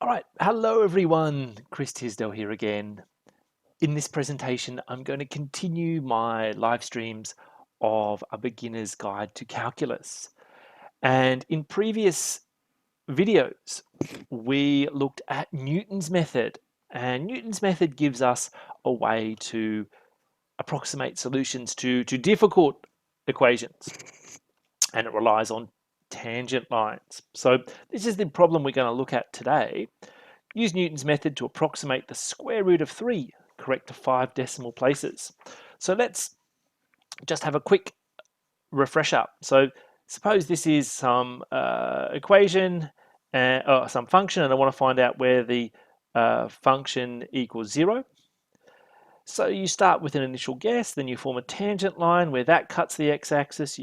right, hello everyone, Chris Tisdell here again. In this presentation, I'm going to continue my live streams of a beginner's guide to calculus. And in previous videos, we looked at Newton's method. And Newton's method gives us a way to approximate solutions to difficult equations. And it relies on tangent lines. So this is the problem we're going to look at today. Use Newton's method to approximate the square root of 3, correct to 5 decimal places. So let's just have a quick refresher. So suppose this is some equation or some function, and I want to find out where the function equals 0. So you start with an initial guess, then you form a tangent line where that cuts the x-axis.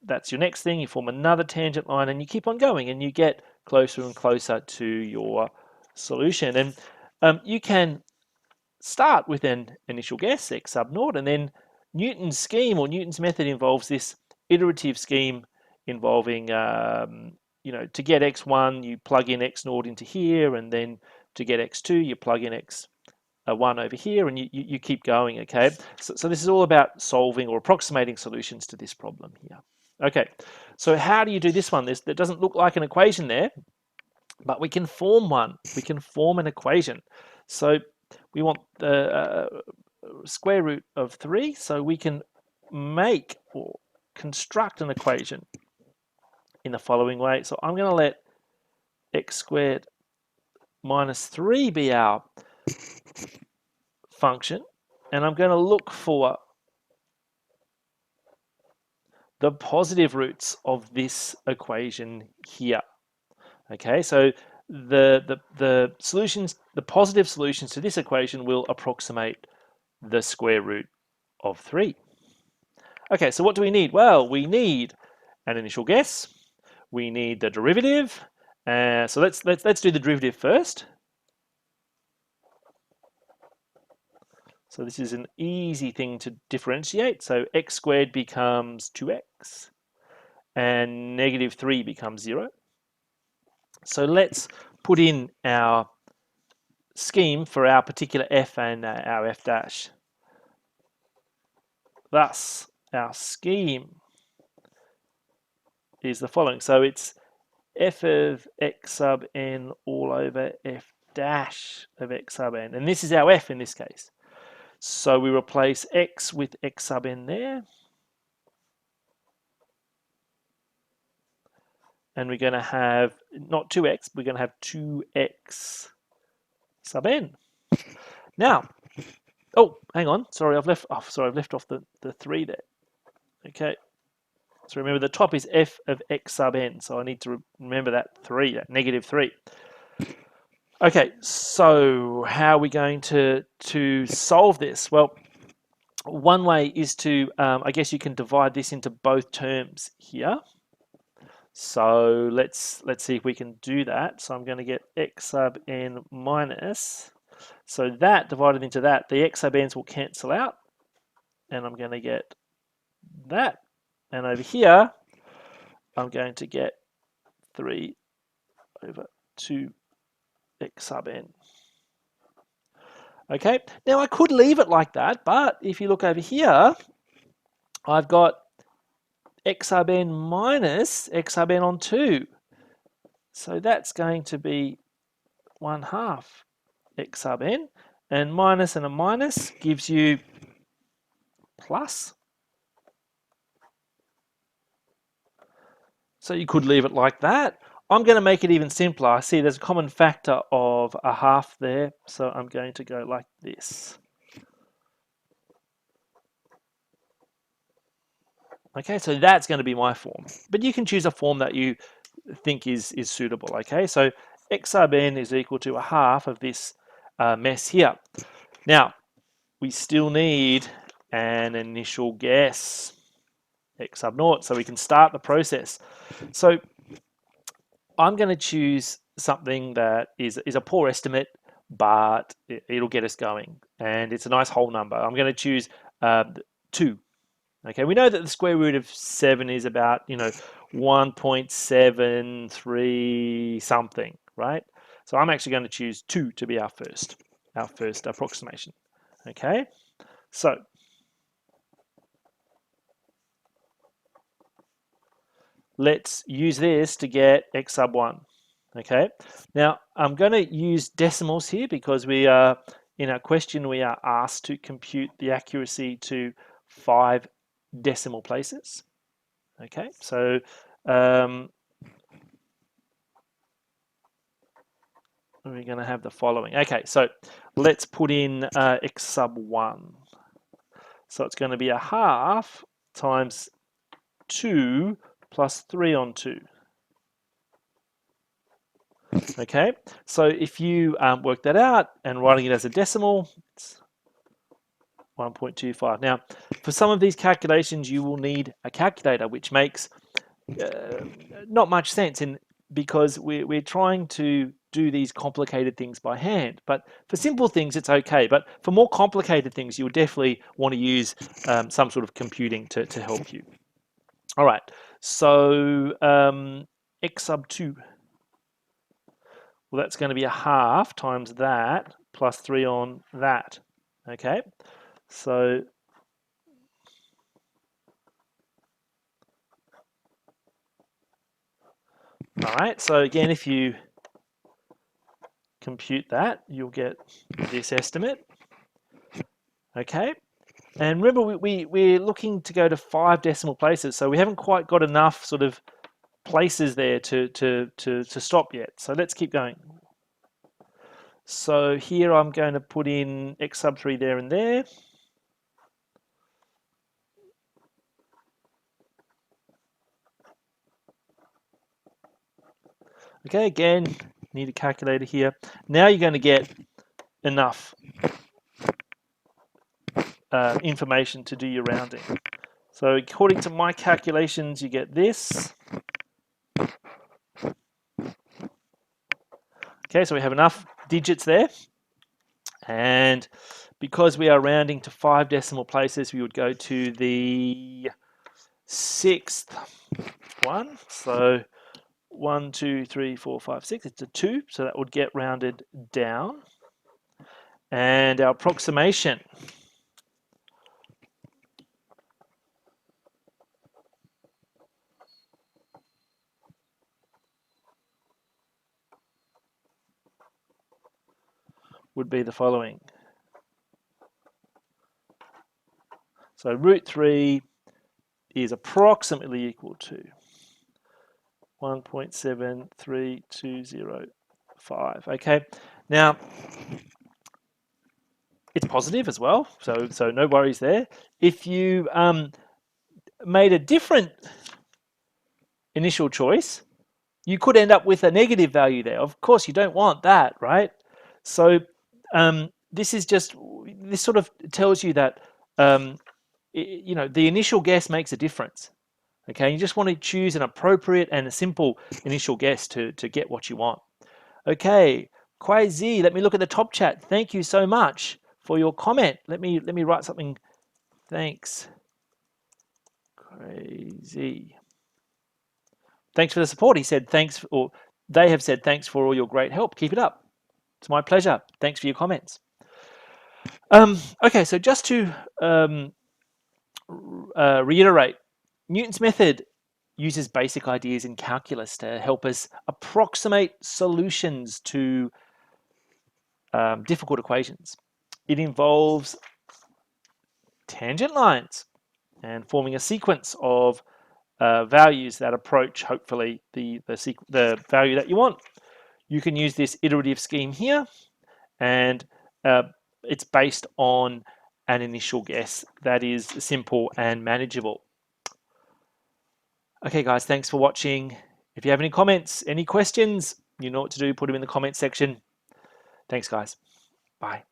That's your next thing. You form another tangent line, and you keep on going, and you get closer and closer to your solution. And you can start with an initial guess, x sub naught, and then Newton's scheme or Newton's method involves this iterative scheme involving, to get x1, you plug in x naught into here, and then to get x2, you plug in x1 over here, and you keep going, okay? So this is all about solving or approximating solutions to this problem here. Okay, so how do you do this one? That doesn't look like an equation there, but we can form one. We can form an equation. So we want the square root of 3, so we can make or construct an equation in the following way. So I'm going to let x squared minus 3 be our function, and I'm going to look for the positive roots of this equation here. Okay, so the solutions, the positive solutions to this equation will approximate the square root of 3. Okay, so what do we need? Well, we need an initial guess. We need the derivative. So let's do the derivative first. So this is an easy thing to differentiate. So x squared becomes 2x, and negative 3 becomes 0. So let's put in our scheme for our particular f and our f dash. Thus, our scheme is the following. So it's f of x sub n all over f dash of x sub n. And this is our f in this case. So we replace x with x sub n there. And we're going to have not 2x, we're going to have 2x sub n. Now, oh, hang on. Sorry, I've left off the 3 there. Okay. So remember the top is f of x sub n. So I need to remember that 3, that negative 3. Okay, so how are we going to solve this? Well, one way is to, I guess you can divide this into both terms here. So let's see if we can do that. So I'm going to get x sub n minus. So that divided into that, the x sub n's will cancel out. And I'm going to get that. And over here, I'm going to get 3 over 2 x sub n. Okay, now I could leave it like that, but if you look over here, I've got x sub n minus x sub n on 2. So that's going to be 1/2 x sub n, and a minus gives you plus. So you could leave it like that. I'm going to make it even simpler. I see there's a common factor of 1/2 there, so I'm going to go like this. Okay, so that's going to be my form. But you can choose a form that you think is suitable. Okay, so x sub n is equal to 1/2 of this mess here. Now, we still need an initial guess, x sub naught, so we can start the process. So I'm going to choose something that is a poor estimate, but it'll get us going. And it's a nice whole number. I'm going to choose 2. Okay, we know that the square root of 7 is about, 1.73 something, right? So I'm actually going to choose 2 to be our first approximation. Okay, so let's use this to get x sub 1. Okay, now I'm going to use decimals here because we are, in our question, we are asked to compute the accuracy to 5 decimal places. Okay, so we're going to have the following. Okay, so let's put in x sub 1. So it's going to be a half times 2 plus 3 on 2. Okay, so if you work that out and writing it as a decimal, it's 1.25. Now, for some of these calculations, you will need a calculator, which makes not much sense because we're trying to do these complicated things by hand. But for simple things, it's okay. But for more complicated things, you'll definitely want to use some sort of computing to help you. All right, so x sub 2. Well, that's going to be a half times that plus 3 on that. Okay, so all right, so again, if you compute that, you'll get this estimate. Okay, and remember we're looking to go to 5 decimal places, so we haven't quite got enough sort of places there to stop yet. So let's keep going. So here I'm going to put in x sub 3 there and there. Okay, again, need a calculator here. Now you're going to get enough information to do your rounding. So according to my calculations, you get this. Okay, so we have enough digits there. And because we are rounding to 5 decimal places, we would go to the 6th one. So 1, 2, 3, 4, 5, 6. It's a 2, so that would get rounded down. And our approximation would be the following. So root 3 is approximately equal to 1.73205. Okay, now it's positive as well, so no worries there. If you made a different initial choice, you could end up with a negative value there. Of course, you don't want that, right? So this sort of tells you that you know, the initial guess makes a difference. Okay, you just want to choose an appropriate and a simple initial guess to get what you want. Okay, Quasi, let me look at the top chat. Thank you so much for your comment. Let me write something. Thanks, Crazy. Thanks for the support. He said thanks, or they have said thanks for all your great help. Keep it up. It's my pleasure. Thanks for your comments. Okay, so just to reiterate, Newton's method uses basic ideas in calculus to help us approximate solutions to difficult equations. It involves tangent lines and forming a sequence of values that approach, hopefully, the value that you want. You can use this iterative scheme here, and it's based on an initial guess that is simple and manageable. Okay, guys, thanks for watching. If you have any comments, any questions, you know what to do, put them in the comment section. Thanks, guys. Bye.